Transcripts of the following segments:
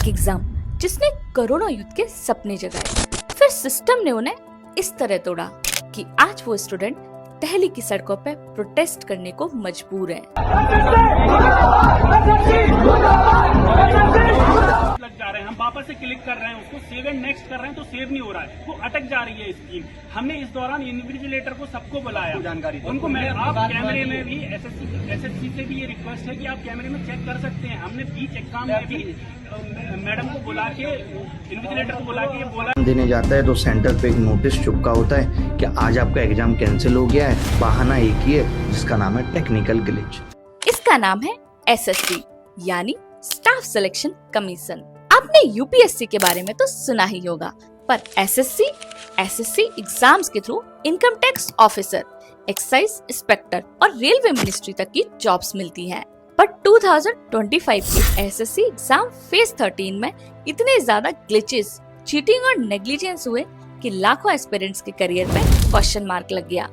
एक एग्जाम जिसने करोड़ों यूथ के सपने जगाए, फिर सिस्टम ने उन्हें इस तरह तोड़ा कि आज वो स्टूडेंट दिल्ली की सड़कों पे प्रोटेस्ट करने को मजबूर है। लग जा रहे हैं, हम वापस से क्लिक कर रहे हैं, उसको सेव एंड नेक्स्ट कर रहे हैं तो सेव नहीं हो रहा है, वो अटक जा रही है स्क्रीन। हमने इस दौरान इन्विजिलेटर को सबको बुलाया, जानकारी उनको आप कैमरे में भी एसएससी से भी ये रिक्वेस्ट है कि आप कैमरे में चेक कर सकते हैं। हमने बीच एग्जाम में भी मैडम को बुला के, इन्विजिलेटर को बुला के ये बोला देने जाता है तो सेंटर पे एक नोटिस चिपका होता है कि आज आपका एग्जाम कैंसिल हो गया है। बहाना एक ही है जिसका नाम है टेक्निकल ग्लिच। इसका नाम है एसएससी यानी स्टाफ सिलेक्शन कमीशन। आपने यूपीएससी के बारे में तो सुना ही होगा, पर एसएससी एग्जाम्स के through income tax officer, excise inspector और रेलवे मिनिस्ट्री तक की जॉब्स मिलती हैं। पर 2025 के एसएससी एग्जाम फेज 13 में इतने ज्यादा ग्लिचेस, चीटिंग और नेग्लिजेंस हुए कि लाखों एस्पिरेंट्स के करियर पे क्वेश्चन मार्क लग गया।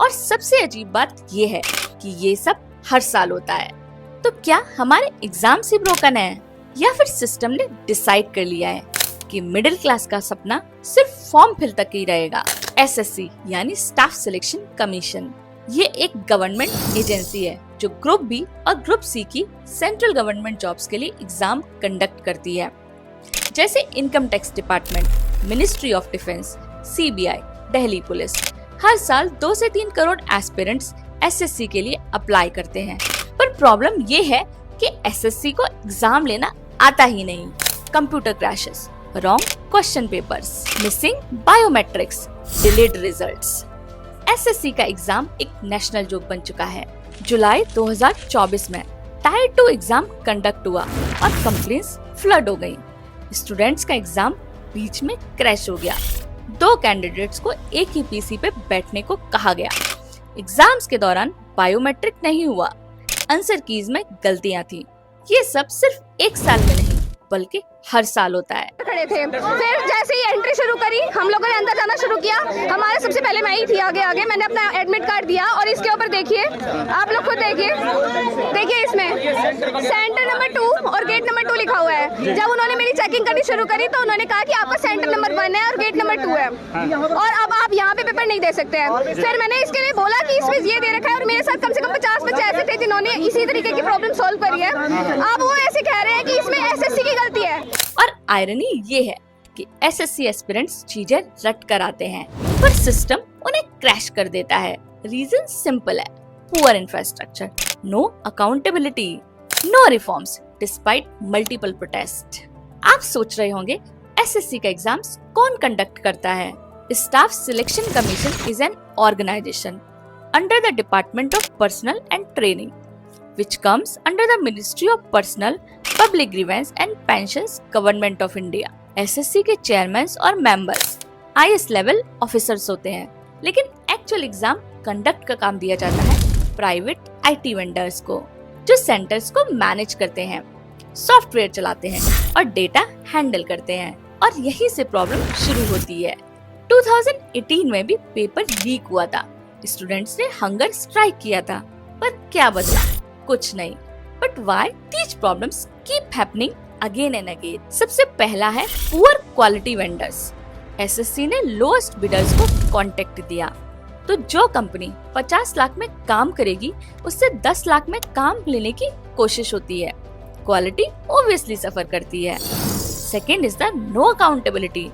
और सबसे अजीब बात ये है कि ये सब हर साल होता है। तो क्या हमारे एग्जाम ही ब्रोकन है या फिर सिस्टम ने डिसाइड कर लिया है कि मिडिल क्लास का सपना सिर्फ फॉर्म फिल तक ही रहेगा? एसएससी यानी स्टाफ सिलेक्शन कमीशन, ये एक गवर्नमेंट एजेंसी है जो ग्रुप बी और ग्रुप सी की सेंट्रल गवर्नमेंट जॉब्स के लिए एग्जाम कंडक्ट करती है, जैसे income tax department, ministry of defence, CBI, Delhi police. हर साल 2 से 3 करोड़ एस्पिरेंट्स एसएससी के लिए अप्लाई करते हैं। पर प्रॉब्लम ये है कि एसएससी को एग्जाम लेना आता ही नहीं। Computer crashes, wrong question papers, missing biometrics, delayed results. SSC का एग्जाम एक नेशनल जोक बन चुका है। जुलाई 2024 में टायर 2 एग्जाम कंडक्ट हुआ और कंप्लेंट्स फ्लड हो गयी। स्टूडेंट्स का एग्जाम बीच में क्रैश हो गया। 2 कैंडिडेट्स को एक ही पीसी पे बैठने को कहा गया। एग्जाम्स के दौरान बायोमेट्रिक नहीं हुआ, आंसर कीज में गलतियां थी। ये सब सिर्फ एक साल में नहीं बल्कि हर साल होता है। खड़े थे, फिर जैसे ही एंट्री शुरू करी, हम लोगों ने अंदर जाना शुरू किया। हमारे सबसे पहले मैं ही थी आगे। मैंने अपना एडमिट कार्ड दिया और इसके ऊपर देखिए, आप लोग खुद देखिए इसमें सेंटर नंबर 2 और गेट नंबर 2 लिखा हुआ है। जब उन्होंने मेरी चेकिंग करनी शुरू करी तो उन्होंने कहा कि आपका सेंटर नंबर 1 है और गेट नंबर 2 है और अब आप यहाँ पे पेपर नहीं दे सकते हैं। फिर मैंने इसके लिए बोला कि इसमें ये दे रखा है और मेरे साथ कम से कम 50 बच्चे ऐसे थे जिन्होंने इसी तरीके की प्रॉब्लम सॉल्व करी है। अब वो ऐसे कह रहे हैं कि इसमें एसएससी की गलती है। और आयरनी ये है कि एसएससी एस्पिरेंट्स चीजें रट कर आते हैं पर सिस्टम उन्हें क्रैश कर देता है। रीजन सिंपल है, poor infrastructure, no accountability, no reforms despite multiple protest. आप सोच रहे होंगे एसएससी का एग्जाम्स कौन कंडक्ट करता है? Staff selection commission is an organisation under the department of personnel and training which comes under the Ministry of Personnel, Public Grievance and Pensions, Government of India। SSC के chairman और members IAS level officers होते हैं, लेकिन actual exam conduct का काम दिया जाता है प्राइवेट आईटी वेंडर्स को, जो सेंटर्स को मैनेज करते हैं, सॉफ्टवेयर चलाते हैं और डेटा हैंडल करते हैं। और यहीं से प्रॉब्लम शुरू होती है। 2018 में भी पेपर लीक हुआ था, स्टूडेंट्स ने हंगर स्ट्राइक किया था, पर क्या बदला? कुछ नहीं। But why these problems keep happening again and again? सबसे पहला है पुअर क्वालिटी वेंडर्स। एसएससी ने लोएस्ट बिडर्स को कांटेक्ट दिया, तो जो कंपनी 50 लाख में काम करेगी उससे 10 लाख में काम लेने की कोशिश होती है। क्वालिटी ऑब्वियसली सफर करती है। Second is the no accountability.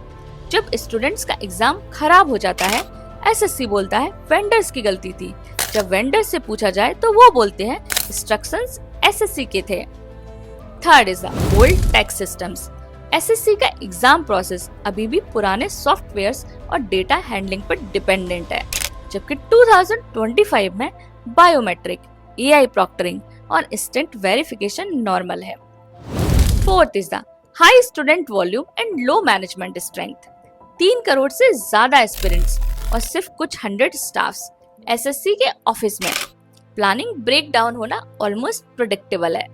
जब स्टूडेंट्स का एग्जाम खराब हो जाता है, एसएससी बोलता है वेंडर्स की गलती थी। जब वेंडर से पूछा जाए तो वो बोलते हैं इंस्ट्रक्शंस एसएससी के थे। Third is the old tax systems. SSC का एग्जाम प्रोसेस अभी भी पुराने सॉफ्टवेयर्स और डेटा हैंडलिंग पर डिपेंडेंट है, जबकि 2025 में बायोमेट्रिक, एआई प्रॉक्टरिंग और इंस्टेंट वेरिफिकेशन नॉर्मल है। Fourth is the high student volume and low management strength. 3 crore से ज्यादा एस्पिरेंट्स और सिर्फ कुछ 100 स्टाफ्स एसएससी के ऑफिस में। प्लानिंग ब्रेक डाउन होना ऑलमोस्ट प्रेडिक्टेबल है।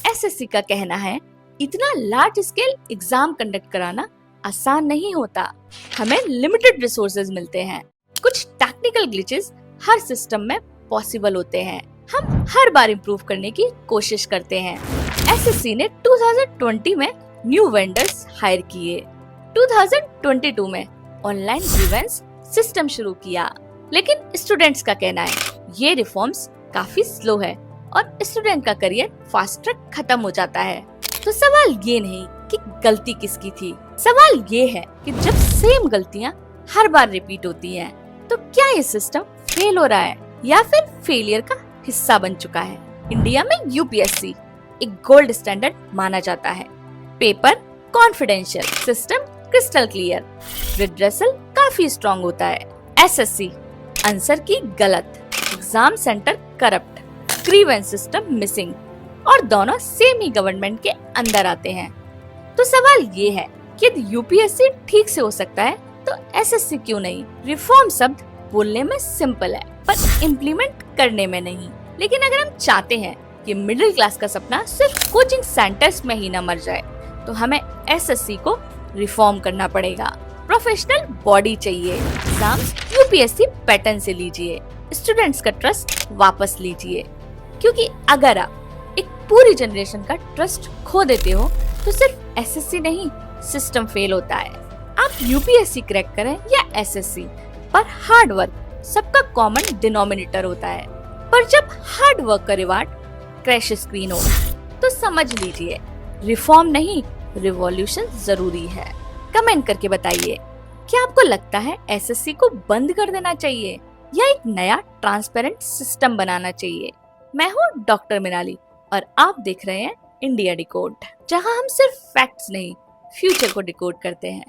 एसएससी का कहना है इतना लार्ज स्केल एग्जाम कंडक्ट कराना आसान नहीं होता, हमें लिमिटेड रिसोर्सेज मिलते हैं। कुछ टेक्निकल ग्लिचेस हर सिस्टम में पॉसिबल होते हैं, हम हर बार इम्प्रूव करने की कोशिश करते हैं। एसएससी ने 2020 में न्यू वेंडर्स हायर किए। 2022 में ऑनलाइन ग्रीवेंस सिस्टम शुरू किया, लेकिन स्टूडेंट्स का कहना है ये रिफॉर्म्स काफी स्लो है और स्टूडेंट का करियर फास्ट ट्रैक खत्म हो जाता है। तो सवाल ये नहीं कि गलती किसकी थी, सवाल ये है कि जब सेम गलतियां हर बार रिपीट होती हैं, तो क्या ये सिस्टम फेल हो रहा है या फिर फेलियर का हिस्सा बन चुका है। इंडिया में यूपीएससी एक गोल्ड स्टैंडर्ड माना जाता है। Paper confidential, system crystal clear, redressal काफी स्ट्रॉन्ग होता है। एसएससी आंसर की गलत, exam centre corrupt, grievance system missing और दोनों सेम ही गवर्नमेंट के अंदर आते हैं। तो सवाल ये है कि यदि यूपीएससी ठीक से हो सकता है तो एसएससी क्यों नहीं। रिफॉर्म शब्द बोलने में सिंपल है पर इम्प्लीमेंट करने में नहीं। लेकिन अगर हम चाहते हैं कि मिडिल क्लास का सपना सिर्फ कोचिंग सेंटर्स में ही न मर जाए, तो हमें एसएससी को रिफॉर्म करना पड़ेगा। प्रोफेशनल बॉडी चाहिए, एग्जाम्स यूपीएससी पैटर्न से लीजिए, स्टूडेंट्स का ट्रस्ट वापस लीजिए, क्योंकि अगर आप एक पूरी जनरेशन का ट्रस्ट खो देते हो तो सिर्फ एसएससी नहीं, सिस्टम फेल होता है। आप यूपीएससी क्रैक करें या एसएससी, पर हार्ड वर्क सबका कॉमन डिनोमिनेटर होता है। पर जब हार्ड वर्क का रिवार्ड क्रैश स्क्रीन हो तो समझ लीजिए रिफॉर्म नहीं, रिवॉल्यूशन जरूरी है। कमेंट करके बताइए, क्या आपको लगता है एसएससी को बंद कर देना चाहिए या एक नया ट्रांसपेरेंट सिस्टम बनाना चाहिए। मैं हूँ डॉक्टर मिनाली और आप देख रहे हैं इंडिया डिकोड, जहाँ हम सिर्फ फैक्ट्स नहीं, फ्यूचर को डिकोड करते हैं।